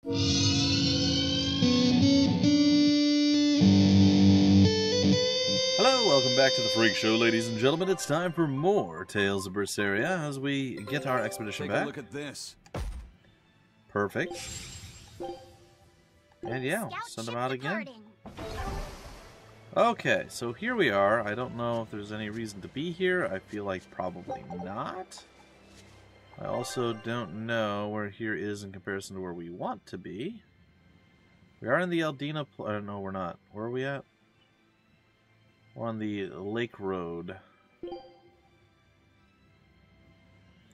Hello, welcome back to the Phreak Show, ladies and gentlemen. It's time for more Tales of Berseria as we get our expedition back. Take a look at this. Perfect. And yeah, send them out again. Okay, so here we are. I don't know if there's any reason to be here. I feel like probably not. I also don't know where here is in comparison to where we want to be. We are in the Aldina... no, we're not. Where are we at? We're on the Lake Road.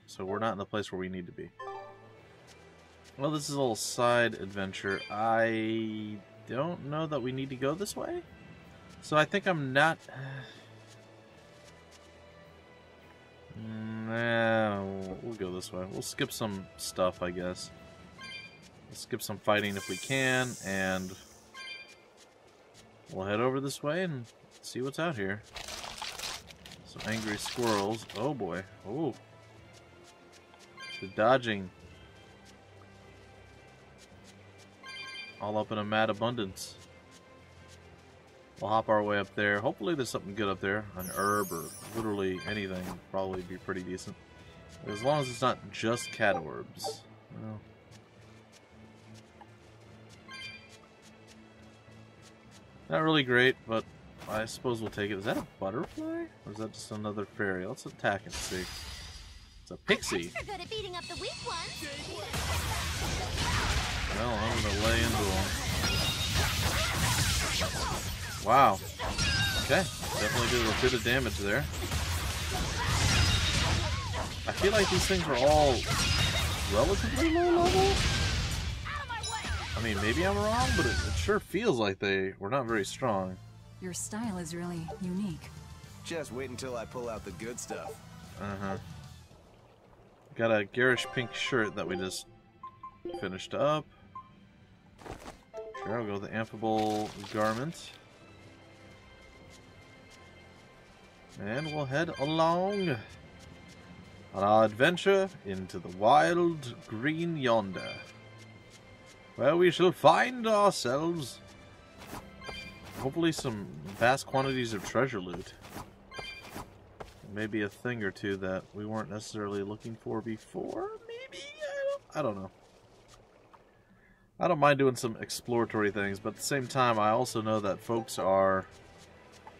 So we're not in the place where we need to be. Well, this is a little side adventure. I don't know that we need to go this way. So I think I'm not... No, we'll go this way. We'll skip some stuff, I guess. We'll skip some fighting if we can, and we'll head over this way and see what's out here. Some angry squirrels. Oh boy. Oh. They're dodging. All up in a mad abundance. We'll hop our way up there. Hopefully there's something good up there. An herb or literally anything would probably be pretty decent. As long as it's not just cat orbs. Well, not really great, but I suppose we'll take it. Is that a butterfly? Or is that just another fairy? Let's attack and see. It's a pixie. I'm good at beating up the weak ones. Well, I'm gonna lay into them. Wow. Okay. Definitely did a bit of damage there. I feel like these things are all relatively low level. I mean, maybe I'm wrong, but it sure feels like they were not very strong. Your style is really unique. Just wait until I pull out the good stuff. Uh-huh. Got a garish pink shirt that we just finished up. Sure, I'll go with the amphibole garment. And we'll head along on our adventure into the wild green yonder, where we shall find ourselves hopefully some vast quantities of treasure loot. Maybe a thing or two that we weren't necessarily looking for before, maybe? I don't know. I don't mind doing some exploratory things, but at the same time I also know that folks are...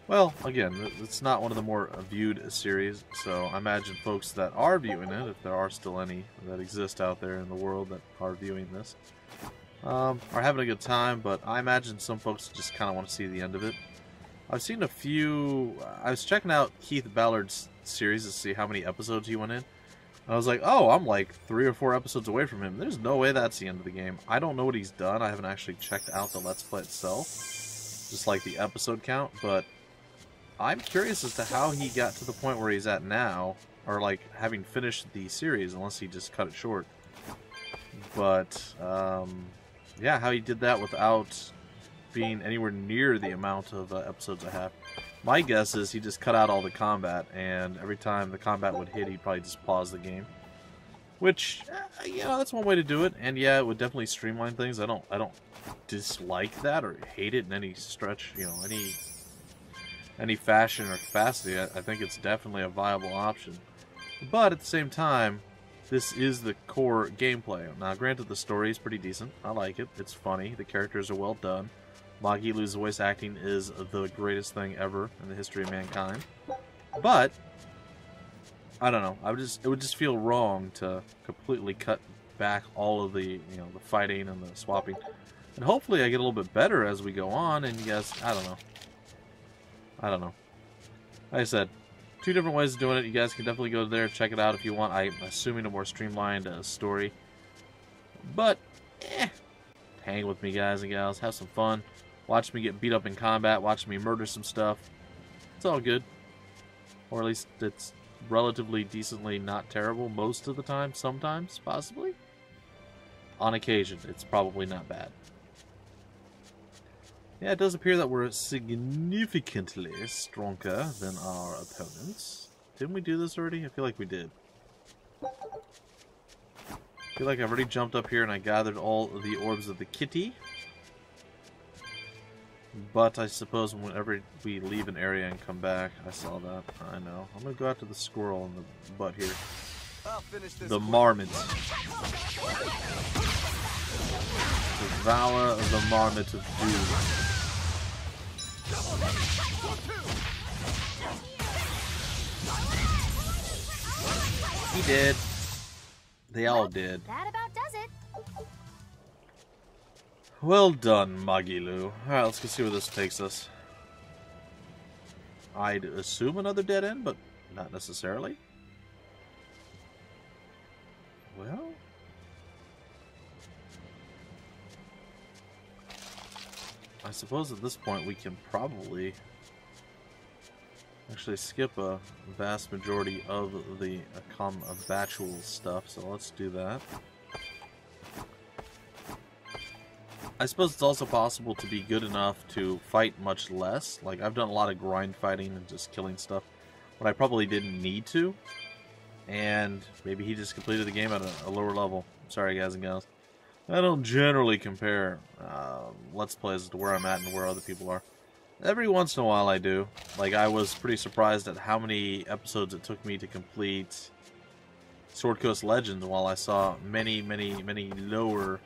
Well, again, it's not one of the more viewed series, so I imagine folks that are viewing it, if there are still any that exist out there in the world that are viewing this, are having a good time, but I imagine some folks just kind of want to see the end of it. I've seen a few... I was checking out Keith Ballard's series to see how many episodes he went in. I was like, oh, I'm like 3 or 4 episodes away from him. There's no way that's the end of the game. I don't know what he's done. I haven't actually checked out the Let's Play itself, just like the episode count, but I'm curious as to how he got to the point where he's at now, or like having finished the series, unless he just cut it short. But yeah, how he did that without being anywhere near the amount of episodes I have. My guess is he just cut out all the combat, and every time the combat would hit, he'd probably just pause the game. Which, you know, that's one way to do it, and yeah, it would definitely streamline things. I don't dislike that or hate it in any stretch, you know, any fashion or capacity. I think it's definitely a viable option. But at the same time, this is the core gameplay. Now, granted, the story is pretty decent. I like it. It's funny. The characters are well done. Magilu's voice acting is the greatest thing ever in the history of mankind. But I don't know. It would just feel wrong to completely cut back all of the, you know, the fighting and the swapping. And hopefully I get a little bit better as we go on, and you guys, I don't know. Like I said, 2 different ways of doing it. You guys can definitely go there, check it out if you want. I'm assuming a more streamlined story. But, hang with me, guys and gals. Have some fun. Watch me get beat up in combat. Watch me murder some stuff. It's all good. Or at least it's relatively decently not terrible most of the time. Sometimes, possibly. On occasion, it's probably not bad. Yeah, it does appear that we're significantly stronger than our opponents. Didn't we do this already? I feel like we did. I feel like I've already jumped up here and I gathered all of the orbs of the kitty. But I suppose whenever we leave an area and come back, I saw that. I know. I'm gonna go after the squirrel in the butt here. I'll finish this The marmot. Devour the marmot of doom. He did. They all did. That about does it. Well done, Magilu. Alright, let's go see where this takes us. I'd assume another dead end, but not necessarily. Well... I suppose at this point we can probably actually skip a vast majority of the batual stuff, so let's do that. I suppose it's also possible to be good enough to fight much less. Like, I've done a lot of grind fighting and just killing stuff, but I probably didn't need to. And maybe he just completed the game at a lower level. Sorry, guys and gals. I don't generally compare Let's Plays to where I'm at and where other people are. Every once in a while I do. Like, I was pretty surprised at how many episodes it took me to complete Sword Coast Legends, while I saw many lower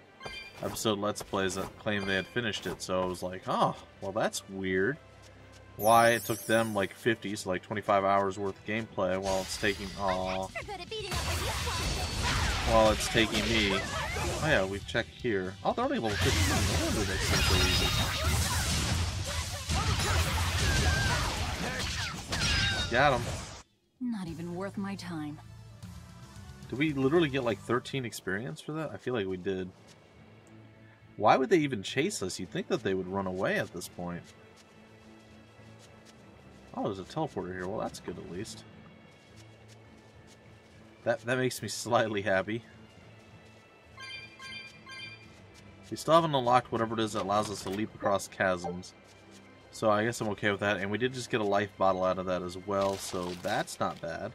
episode Let's Plays that claimed they had finished it. So I was like, oh, well that's weird. Why it took them like 50, so like 25 hours worth of gameplay, while it's taking, while it's taking me, oh yeah, we've checked here. Oh, they're only level 15, no wonder they seem so easy. Got him. Not even worth my time. Did we literally get like 13 experience for that? I feel like we did. Why would they even chase us? You'd think that they would run away at this point. Oh, there's a teleporter here. Well, that's good at least. That makes me slightly happy. We still haven't unlocked whatever it is that allows us to leap across chasms. So I guess I'm okay with that. And we did just get a life bottle out of that as well, so that's not bad.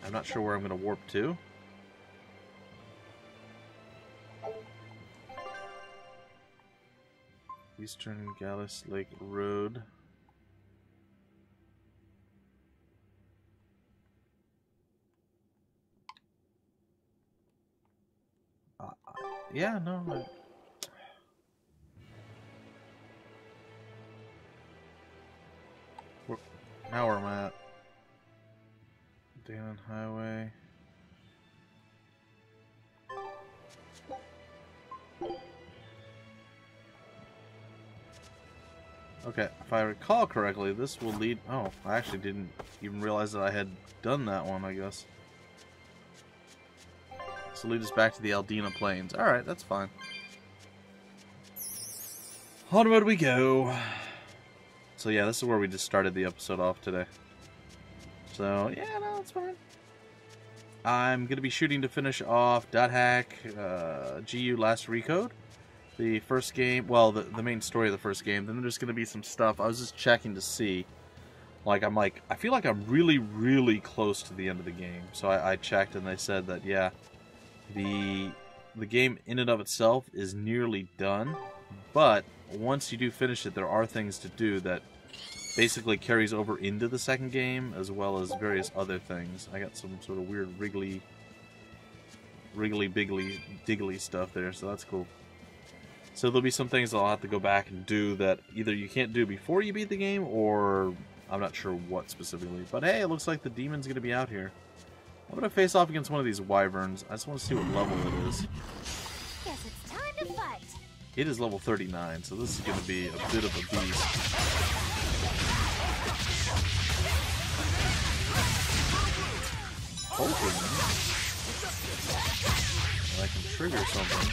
I'm not sure where I'm going to warp to. Eastern Gallus Lake Road. Yeah, no. Now where am I at? Daemon Highway. Okay, if I recall correctly, this will lead... Oh, I actually didn't even realize that I had done that one, I guess. This will lead us back to the Aldina Plains. Alright, that's fine. Onward we go. So yeah, this is where we just started the episode off today. So, yeah, no, it's fine. I'm going to be shooting to finish off .hack GU Last Recode. The first game, well, the main story of the first game. Then there's going to be some stuff. I was just checking to see. Like, I feel like I'm really close to the end of the game. So I checked and they said that, yeah, the game in and of itself is nearly done. But once you do finish it, there are things to do that basically carries over into the second game, as well as various other things. I got some sort of weird wriggly biggly diggly stuff there, so that's cool. So there'll be some things I'll have to go back and do that either you can't do before you beat the game, or I'm not sure what specifically. But hey, it looks like the demon's going to be out here. I'm going to face off against one of these wyverns. I just want to see what level it is. Guess it's time to fight. It is level 39, so this is going to be a bit of a beast. Hoping that I can trigger something.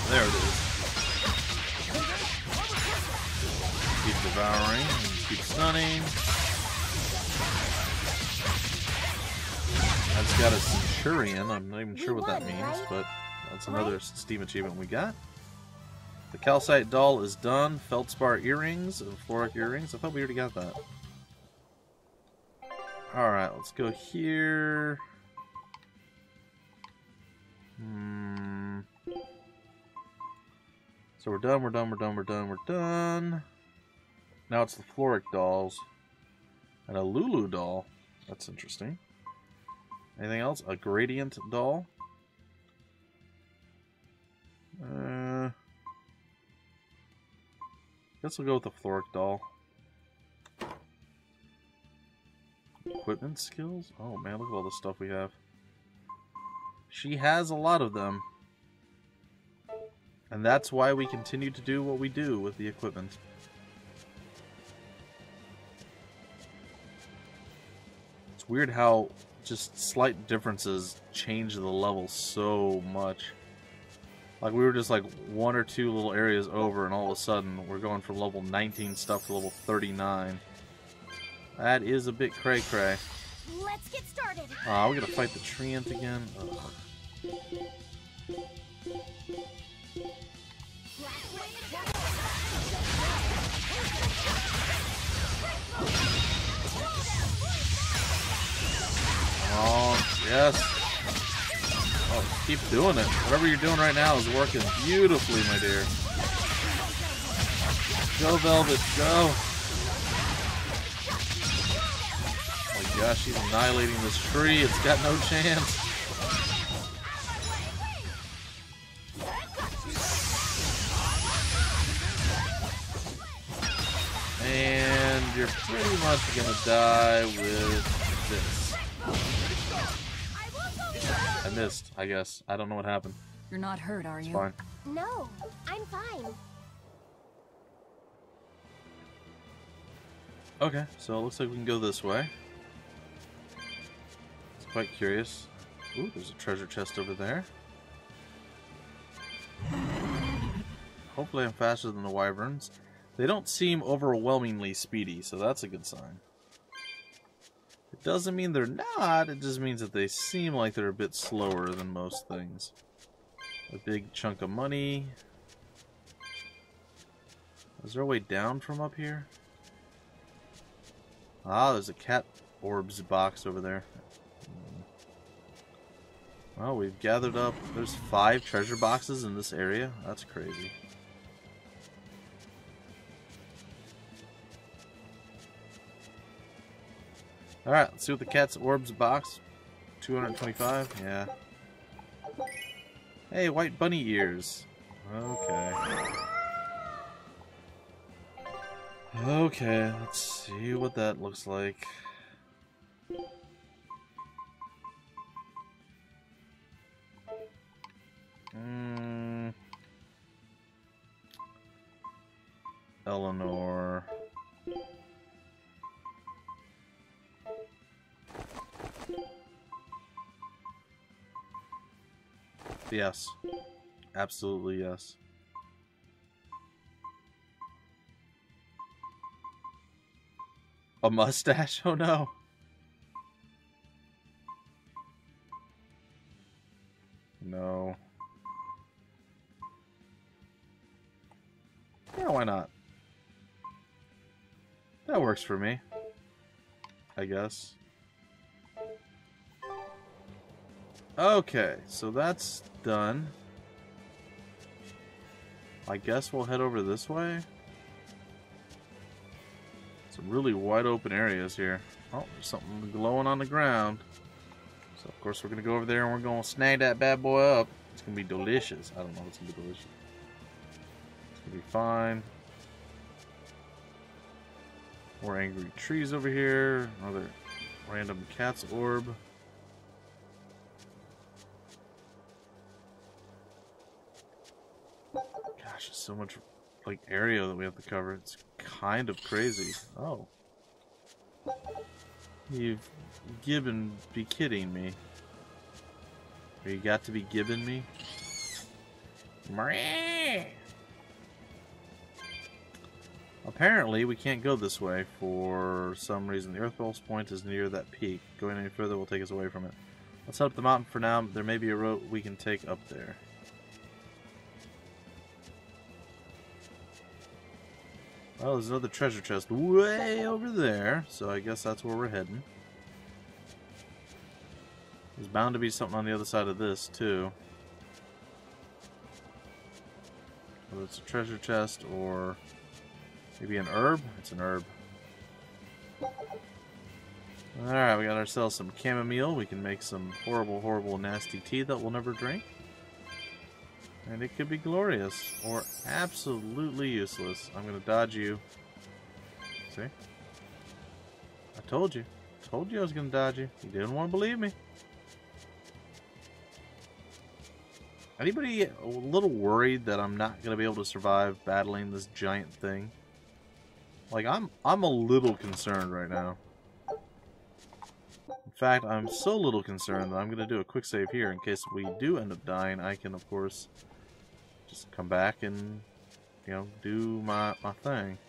There it is. Keep devouring and keep stunning. I just got a Centurion. I'm not even sure what that means, but that's another Steam achievement we got. The calcite doll is done. Feldspar earrings and floric earrings. I thought we already got that. Alright, let's go here. So we're done, we're done. Now it's the floric dolls. And a Lulu doll. That's interesting. Anything else? A gradient doll. Guess we'll go with the floric doll. Equipment skills? Oh man, look at all the stuff we have. She has a lot of them. And that's why we continue to do what we do with the equipment. It's weird how just slight differences change the level so much. Like, we were just like 1 or 2 little areas over, and all of a sudden, we're going from level 19 stuff to level 39. That is a bit cray-cray. Let's get started. We gotta fight the treant again. Ugh. Oh, yes. Oh, keep doing it. Whatever you're doing right now is working beautifully, my dear. Go, Velvet, go. Oh my gosh, she's annihilating this tree. It's got no chance. And you're pretty much gonna die with this. I missed, I guess. I don't know what happened. You're not hurt, are you? It's fine. No, I'm fine. Okay, so it looks like we can go this way. It's quite curious. Ooh, there's a treasure chest over there. Hopefully I'm faster than the wyverns. They don't seem overwhelmingly speedy, so that's a good sign. It doesn't mean they're not, it just means that they seem like they're a bit slower than most things. A big chunk of money. Is there a way down from up here? Ah, there's a cat orbs box over there. Well, we've gathered up, there's 5 treasure boxes in this area. That's crazy. Alright, let's see what the cat's orbs box. 225, yeah. Hey, white bunny ears. Okay. Okay, let's see what that looks like. Eleanor. Yes. Absolutely yes. A mustache? Oh no. No. Yeah, why not? That works for me. I guess. Okay, so that's done. I guess we'll head over this way. Some really wide open areas here. Oh, there's something glowing on the ground. So of course we're gonna go over there and we're gonna snag that bad boy up. It's gonna be delicious. I don't know if it's gonna be delicious. It's gonna be fine. More angry trees over here. Another random cat's orb. Gosh, there's so much like area that we have to cover. It's kind of crazy. Oh. You've gibbon be kidding me. Or you got to be gibbon me? Apparently, we can't go this way for some reason. The Earthpulse point is near that peak. Going any further will take us away from it. Let's head up the mountain for now. There may be a route we can take up there. Well, there's another treasure chest way over there, so I guess that's where we're heading. There's bound to be something on the other side of this, too. Whether it's a treasure chest or maybe an herb? It's an herb. Alright, we got ourselves some chamomile. We can make some horrible, horrible, nasty tea that we'll never drink. And it could be glorious or absolutely useless. I'm going to dodge you. See? I told you. Told you I was going to dodge you. You didn't want to believe me. Anybody a little worried that I'm not going to be able to survive battling this giant thing? Like, I'm a little concerned right now. In fact, I'm so little concerned that I'm going to do a quick save here in case we do end up dying. I can, of course, just come back and, you know, do my thing.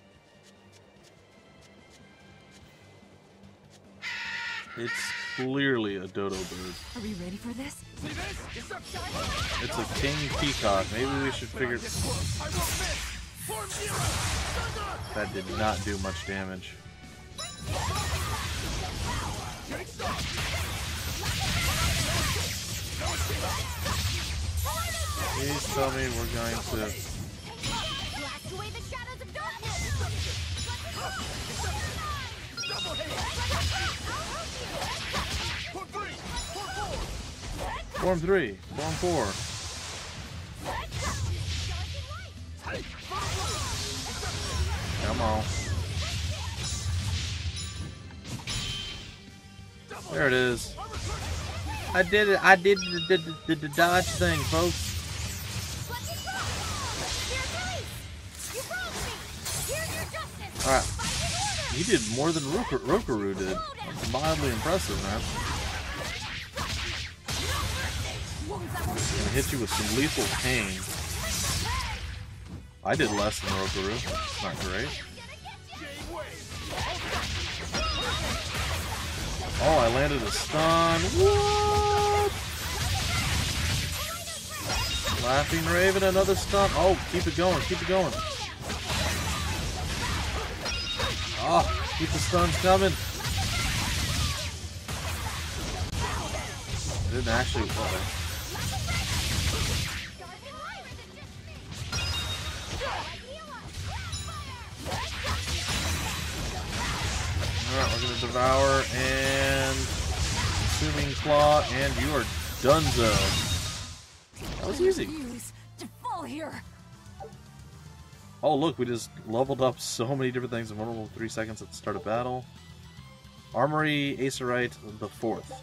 It's clearly a dodo bird. Are we ready for this? It's a king peacock. Maybe we should figure... That did not do much damage. Please tell me we're going to... Blast away the shadows of darkness! Form 3, Form 4. Come on. There it is. I did it. I did the dodge thing, folks. Alright. You did more than Rokaru did. That's mildly impressive, man. I'm gonna hit you with some lethal pain. I did less than Rokaru. Not great. Oh, I landed a stun. What? Laughing Raven, another stun. Oh, keep it going, keep it going. Oh, keep the stuns coming. I didn't actually. Alright, we're gonna devour and consuming claw, and you are donezo. That was easy. To fall here. Oh look, we just leveled up so many different things in 1 3 seconds at the start of battle. Armory Acerite the 4th.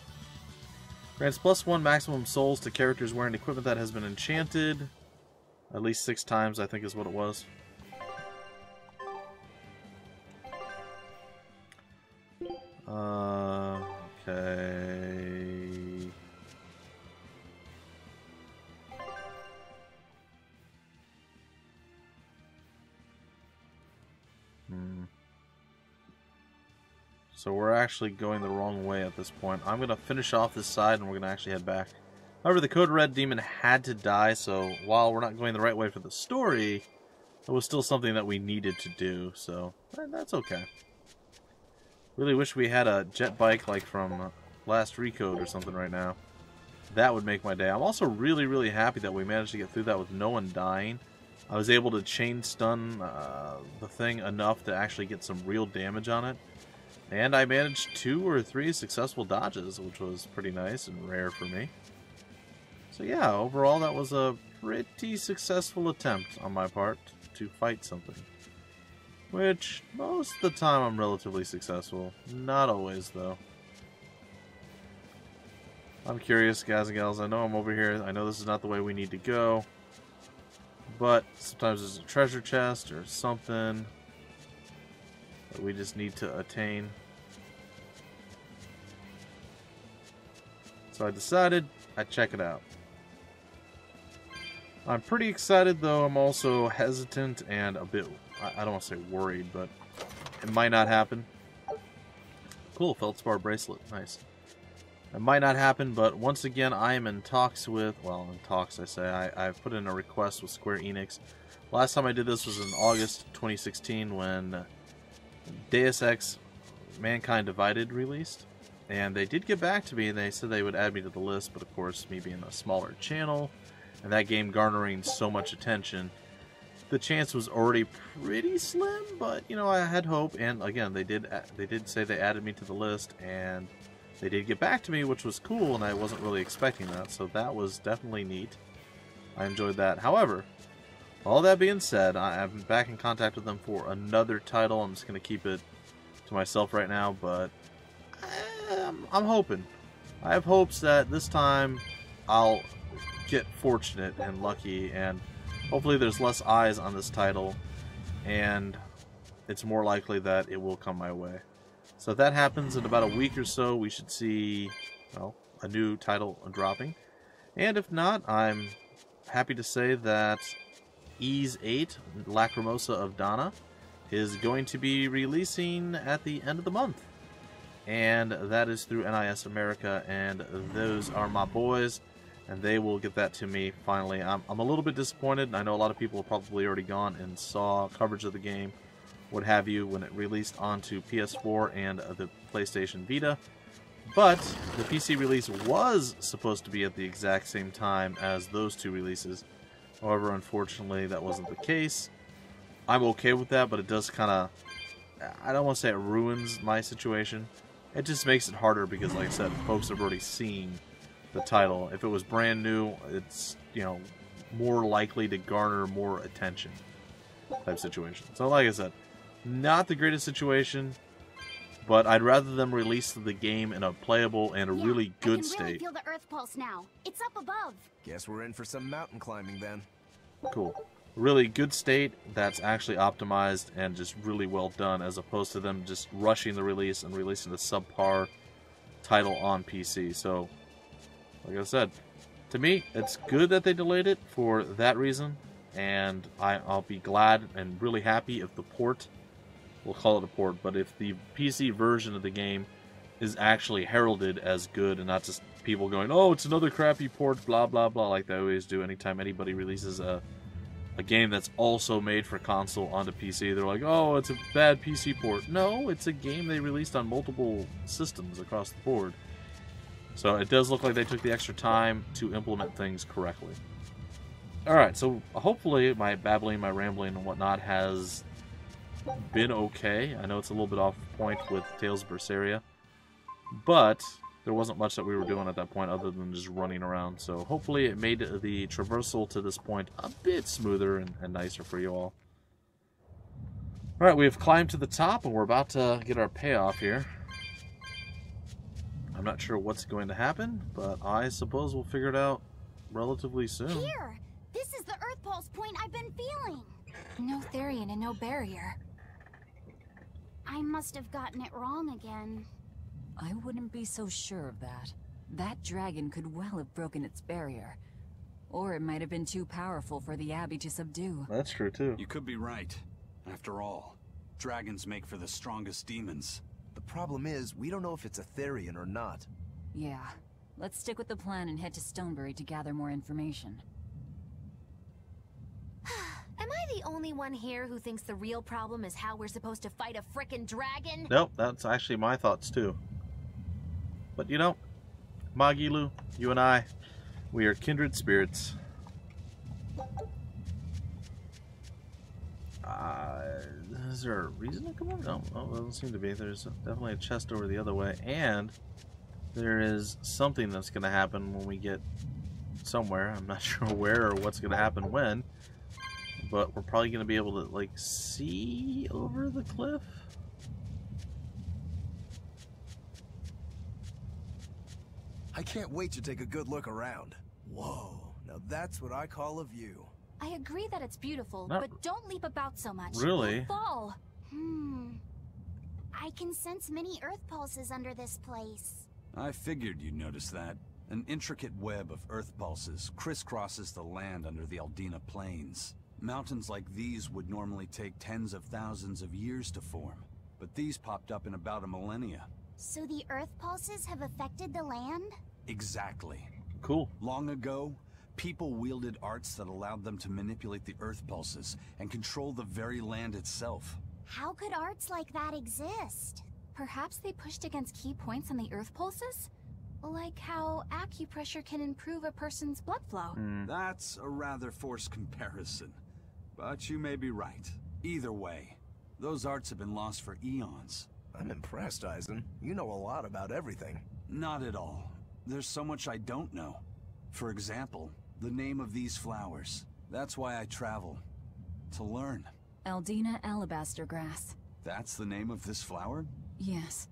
Grants +1 maximum souls to characters wearing equipment that has been enchanted. At least 6 times, I think is what it was. Okay. So we're actually going the wrong way at this point. I'm going to finish off this side and we're going to actually head back. However, the Code Red Daemon had to die, so while we're not going the right way for the story, it was still something that we needed to do, so that's okay. Really wish we had a jet bike like from last Recode or something right now. That would make my day. I'm also really, really happy that we managed to get through that with no one dying. I was able to chain stun the thing enough to actually get some real damage on it. And I managed 2 or 3 successful dodges, which was pretty nice and rare for me. So yeah, overall that was a pretty successful attempt on my part to fight something. Which, most of the time I'm relatively successful. Not always, though. I'm curious, guys and gals. I know I'm over here. I know this is not the way we need to go. But sometimes there's a treasure chest or something that we just need to attain. So I decided I'd check it out. I'm pretty excited, though I'm also hesitant and a bit, I don't want to say worried, but it might not happen. Cool, Feldspar bracelet, nice. It might not happen, but once again, I am in talks with, well, in talks I say, I've put in a request with Square Enix. Last time I did this was in August 2016 when Deus Ex Mankind Divided released. And they did get back to me and they said they would add me to the list, but of course, me being a smaller channel and that game garnering so much attention, the chance was already pretty slim, but you know, I had hope. And again, they did say they added me to the list, and they did get back to me, which was cool, and I wasn't really expecting that, so that was definitely neat. I enjoyed that. However, all that being said, I'm back in contact with them for another title. I'm just going to keep it to myself right now, but I'm hoping. I have hopes that this time I'll get fortunate and lucky, and hopefully there's less eyes on this title, and it's more likely that it will come my way. So if that happens in about a week or so, we should see, well, a new title dropping. And if not, I'm happy to say that Ys 8, Lacrimosa of Dana, is going to be releasing at the end of the month. And that is through NIS America, and those are my boys, and they will get that to me finally. I'm a little bit disappointed. I know a lot of people have probably already gone and saw coverage of the game, what have you, when it released onto PS4 and the PlayStation Vita. But the PC release was supposed to be at the exact same time as those two releases. However, unfortunately, that wasn't the case. I'm okay with that, but it does kind of, I don't want to say it ruins my situation. It just makes it harder because, like I said, folks have already seen the title. If it was brand new, it's, you know, more likely to garner more attention type situation. So, like I said, not the greatest situation, but I'd rather them release the game in a playable and a really good state. I can really feel the earth pulse now. It's up above. Guess we're in for some mountain climbing then. Cool. Really good state that's actually optimized and just really well done, as opposed to them just rushing the release and releasing a subpar title on PC. So, like I said, to me, it's good that they delayed it for that reason, and I'll be glad and really happy if the port, we'll call it a port, but if the PC version of the game is actually heralded as good and not just people going, oh, it's another crappy port, blah, blah, blah, like they always do anytime anybody releases a game that's also made for console onto PC. They're like, oh, it's a bad PC port. No, it's a game they released on multiple systems across the board. So it does look like they took the extra time to implement things correctly. Alright, so hopefully my babbling, my rambling and whatnot has been okay. I know it's a little bit off point with Tales of Berseria, but there wasn't much that we were doing at that point other than just running around. So hopefully it made the traversal to this point a bit smoother and nicer for you all. Alright, we've climbed to the top and we're about to get our payoff here. I'm not sure what's going to happen, but I suppose we'll figure it out relatively soon. Here! This is the earth pulse point I've been feeling! No Therian and no barrier. I must have gotten it wrong again. I wouldn't be so sure of that. That dragon could well have broken its barrier. Or it might have been too powerful for the Abbey to subdue. That's true, too. You could be right. After all, dragons make for the strongest demons. The problem is, we don't know if it's a Therian or not. Yeah. Let's stick with the plan and head to Stonebury to gather more information. Am I the only one here who thinks the real problem is how we're supposed to fight a frickin' dragon? Nope, that's actually my thoughts, too. But, you know, Magilu, you and I, we are kindred spirits. Is there a reason to come on? No, there doesn't seem to be. There's definitely a chest over the other way, and there is something that's going to happen when we get somewhere. I'm not sure where or what's going to happen when, but we're probably going to be able to, like, see over the cliff. I can't wait to take a good look around. Whoa, now that's what I call a view. I agree that it's beautiful, Not but don't leap about so much. really. You'll fall. I can sense many earth pulses under this place. I figured you'd notice that. An intricate web of earth pulses crisscrosses the land under the Aldina Plains. Mountains like these would normally take tens of thousands of years to form, but these popped up in about a millennia. So the Earth pulses have affected the land? Exactly. Cool. Long ago, people wielded arts that allowed them to manipulate the Earth pulses and control the very land itself. How could arts like that exist? Perhaps they pushed against key points on the Earth pulses? Like how acupressure can improve a person's blood flow. That's a rather forced comparison. But you may be right. Either way, those arts have been lost for eons. I'm impressed, Eisen. You know a lot about everything. Not at all. There's so much I don't know. For example, the name of these flowers. That's why I travel. To learn. Aldina alabaster grass. That's the name of this flower? Yes.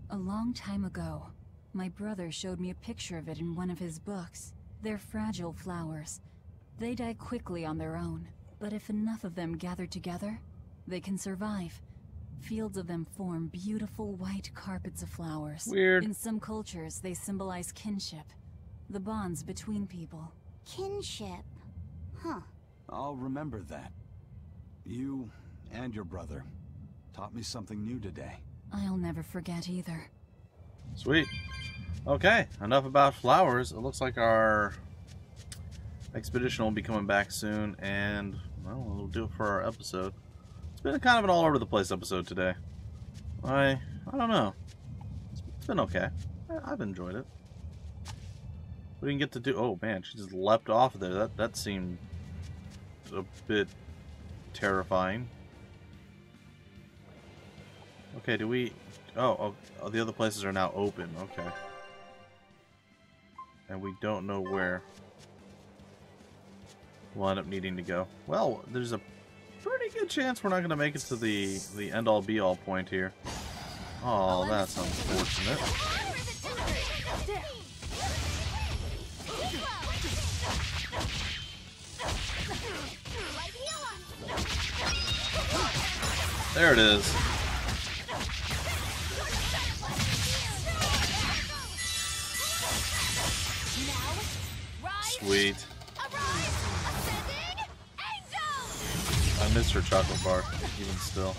A long time ago, my brother showed me a picture of it in one of his books. They're fragile flowers. They die quickly on their own, but if enough of them gather together, they can survive. Fields of them form beautiful white carpets of flowers. Weird. In some cultures, they symbolize kinship, the bonds between people. Kinship. Huh. I'll remember that. You and your brother taught me something new today. I'll never forget either. Sweet. Okay, enough about flowers. It looks like our expedition will be coming back soon, and, well, we'll do it for our episode. It's been kind of an all-over-the-place episode today. I don't know. It's been okay. I've enjoyed it. We didn't get to do... Oh, man, she just leapt off of there. That seemed a bit terrifying. Okay, do we... Oh, the other places are now open. Okay. And we don't know where we'll end up needing to go. Well, there's a pretty good chance we're not going to make it to the end-all be-all point here. Oh, that's unfortunate. There it is. Sweet. I missed her chocolate bar, even still.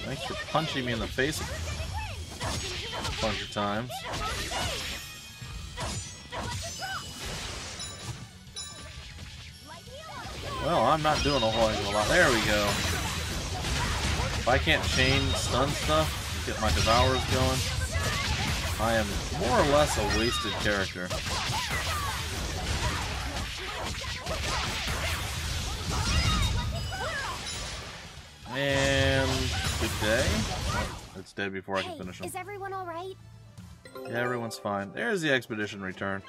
Thanks for punching me in the face a bunch of times. Well, I'm not doing a whole heck of a lot. There we go. If I can't chain stun stuff, get my devourers going, I am more or less a wasted character. And good day. Oh, it's dead before I can finish them. Is everyone alright? Yeah, everyone's fine. There's the expedition return.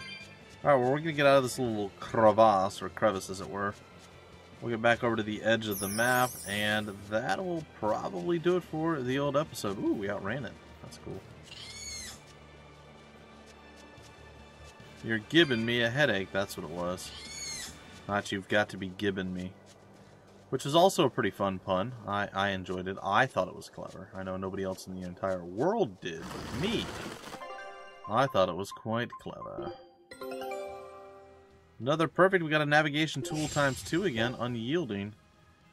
Alright, well, we're going to get out of this little crevasse, or crevice as it were. We'll get back over to the edge of the map, and that will probably do it for the old episode. Ooh, we outran it. That's cool. You're giving me a headache, that's what it was. Not you've got to be gibbing me. Which is also a pretty fun pun. I enjoyed it. I thought it was clever. I know nobody else in the entire world did, but me, I thought it was quite clever. Another perfect. We got a navigation tool ×2 again, unyielding.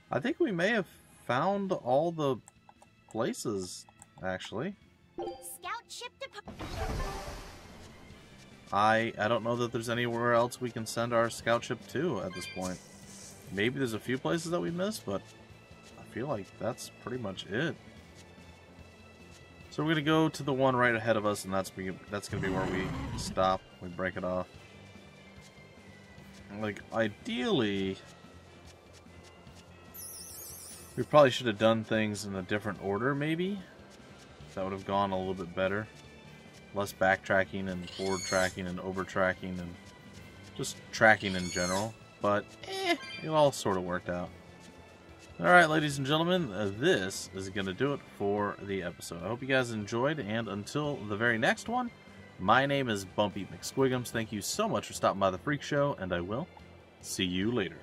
I think we may have found all the places, actually. Scout ship I don't know that there's anywhere else we can send our scout ship to at this point. Maybe there's a few places that we missed, but I feel like that's pretty much it. So we're going to go to the one right ahead of us, and that's going to be where we stop. We break it off. Like, ideally, we probably should have done things in a different order, maybe. That would have gone a little bit better. Less backtracking and forward tracking and over tracking and just tracking in general. But, it all sort of worked out. Alright, ladies and gentlemen, this is going to do it for the episode. I hope you guys enjoyed, and until the very next one, my name is Bumpy McSquigums. Thank you so much for stopping by the Phreak Show, and I will see you later.